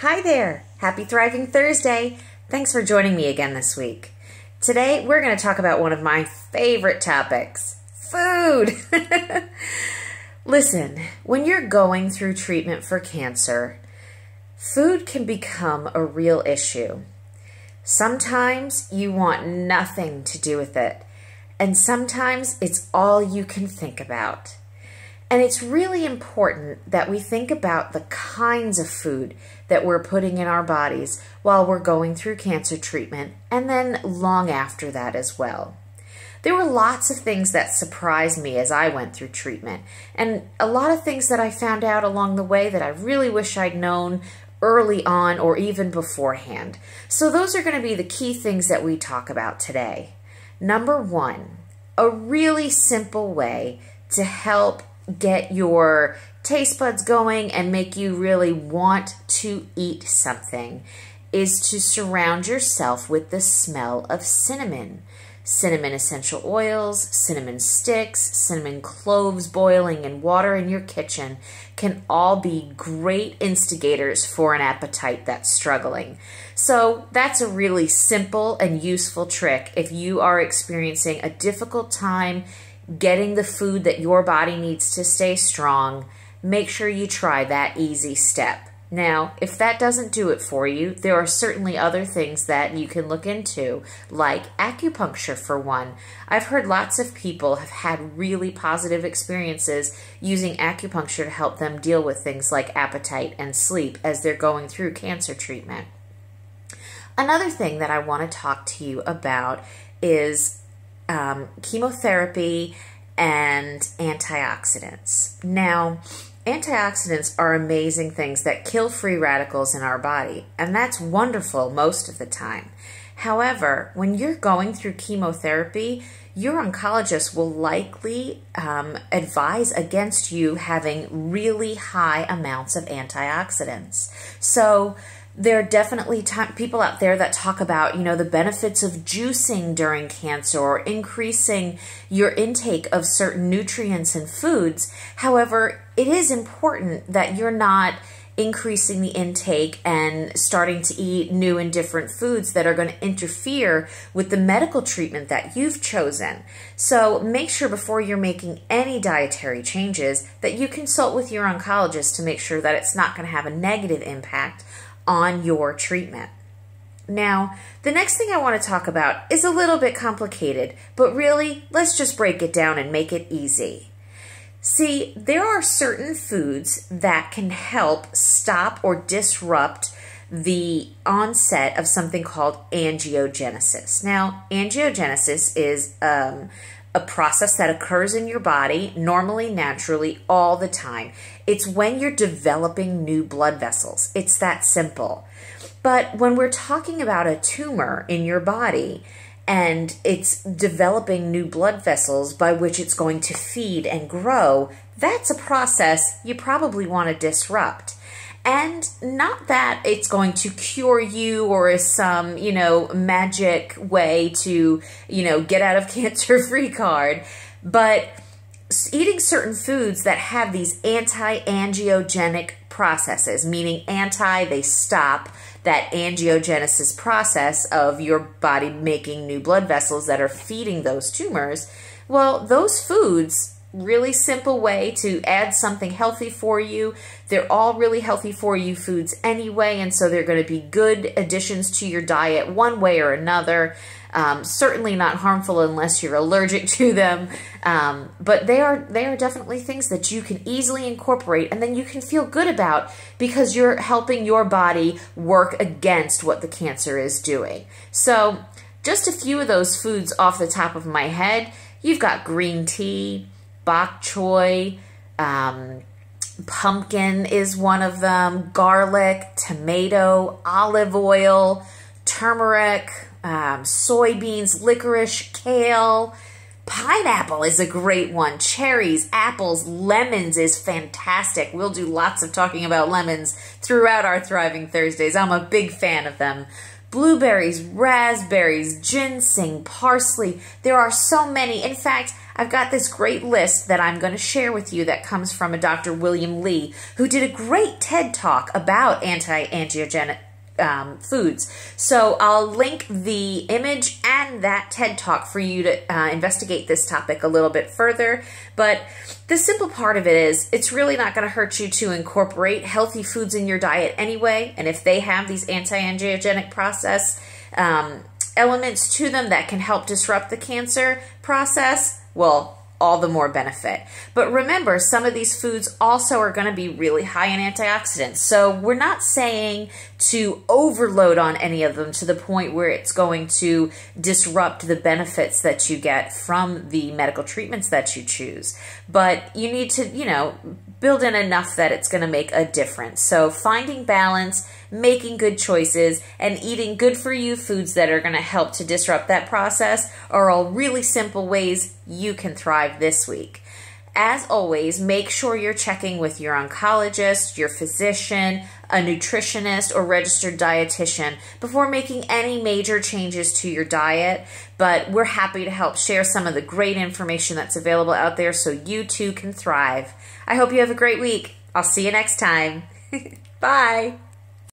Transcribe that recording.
Hi there! Happy Thriving Thursday! Thanks for joining me again this week. Today we're going to talk about one of my favorite topics, food! Listen, when you're going through treatment for cancer, food can become a real issue. Sometimes you want nothing to do with it, and sometimes it's all you can think about. And it's really important that we think about the kinds of food that we're putting in our bodies while we're going through cancer treatment and then long after that as well. There were lots of things that surprised me as I went through treatment, and a lot of things that I found out along the way that I really wish I'd known early on or even beforehand. So those are going to be the key things that we talk about today. Number one, a really simple way to help get your taste buds going and make you really want to eat something is to surround yourself with the smell of cinnamon. Cinnamon essential oils, cinnamon sticks, cinnamon cloves boiling in water in your kitchen can all be great instigators for an appetite that's struggling. So that's a really simple and useful trick if you are experiencing a difficult time getting the food that your body needs to stay strong. Make sure you try that easy step. Now, if that doesn't do it for you, there are certainly other things that you can look into, like acupuncture for one. I've heard lots of people have had really positive experiences using acupuncture to help them deal with things like appetite and sleep as they're going through cancer treatment. Another thing that I want to talk to you about is chemotherapy and antioxidants. Now, antioxidants are amazing things that kill free radicals in our body, and that's wonderful most of the time. However, when you're going through chemotherapy, your oncologist will likely advise against you having really high amounts of antioxidants. So there are definitely people out there that talk about, the benefits of juicing during cancer or increasing your intake of certain nutrients and foods. However, it is important that you're not increasing the intake and starting to eat new and different foods that are going to interfere with the medical treatment that you've chosen. So make sure before you're making any dietary changes that you consult with your oncologist to make sure that it's not going to have a negative impact on your treatment. Now, the next thing I want to talk about is a little bit complicated, but really, let's just break it down and make it easy. See, there are certain foods that can help stop or disrupt the onset of something called angiogenesis. Now, angiogenesis is a process that occurs in your body normally, naturally, all the time. It's when you're developing new blood vessels. It's that simple. But when we're talking about a tumor in your body and it's developing new blood vessels by which it's going to feed and grow, that's a process you probably want to disrupt. And not that it's going to cure you or is some, magic way to, get out of cancer-free card, but eating certain foods that have these anti-angiogenic processes, meaning they stop that angiogenesis process of your body making new blood vessels that are feeding those tumors. Well, those foods, really simple way to add something healthy for you. They're all really healthy for you foods anyway, and so they're going to be good additions to your diet one way or another. Certainly not harmful unless you're allergic to them, but they are definitely things that you can easily incorporate and then you can feel good about because you're helping your body work against what the cancer is doing. So just a few of those foods off the top of my head. You've got green tea, bok choy, pumpkin is one of them, garlic, tomato, olive oil, turmeric, soybeans, licorice, kale. Pineapple is a great one. Cherries, apples, lemons is fantastic. We'll do lots of talking about lemons throughout our Thriving Thursdays. I'm a big fan of them. Blueberries, raspberries, ginseng, parsley. There are so many. In fact, I've got this great list that I'm going to share with you that comes from a Dr. William Lee, who did a great TED Talk about anti-angiogenic foods. So I'll link the image and that TED Talk for you to investigate this topic a little bit further. But the simple part of it is it's really not going to hurt you to incorporate healthy foods in your diet anyway. And if they have these anti-angiogenic process elements to them that can help disrupt the cancer process, well, all the more benefit. But remember, some of these foods also are going to be really high in antioxidants. So we're not saying to overload on any of them to the point where it's going to disrupt the benefits that you get from the medical treatments that you choose. But you need to, build in enough that it's going to make a difference. So finding balance, making good choices, and eating good for you foods that are going to help to disrupt that process are all really simple ways you can thrive this week. As always, make sure you're checking with your oncologist, your physician, a nutritionist, or registered dietitian before making any major changes to your diet. But we're happy to help share some of the great information that's available out there so you too can thrive. I hope you have a great week. I'll see you next time. Bye.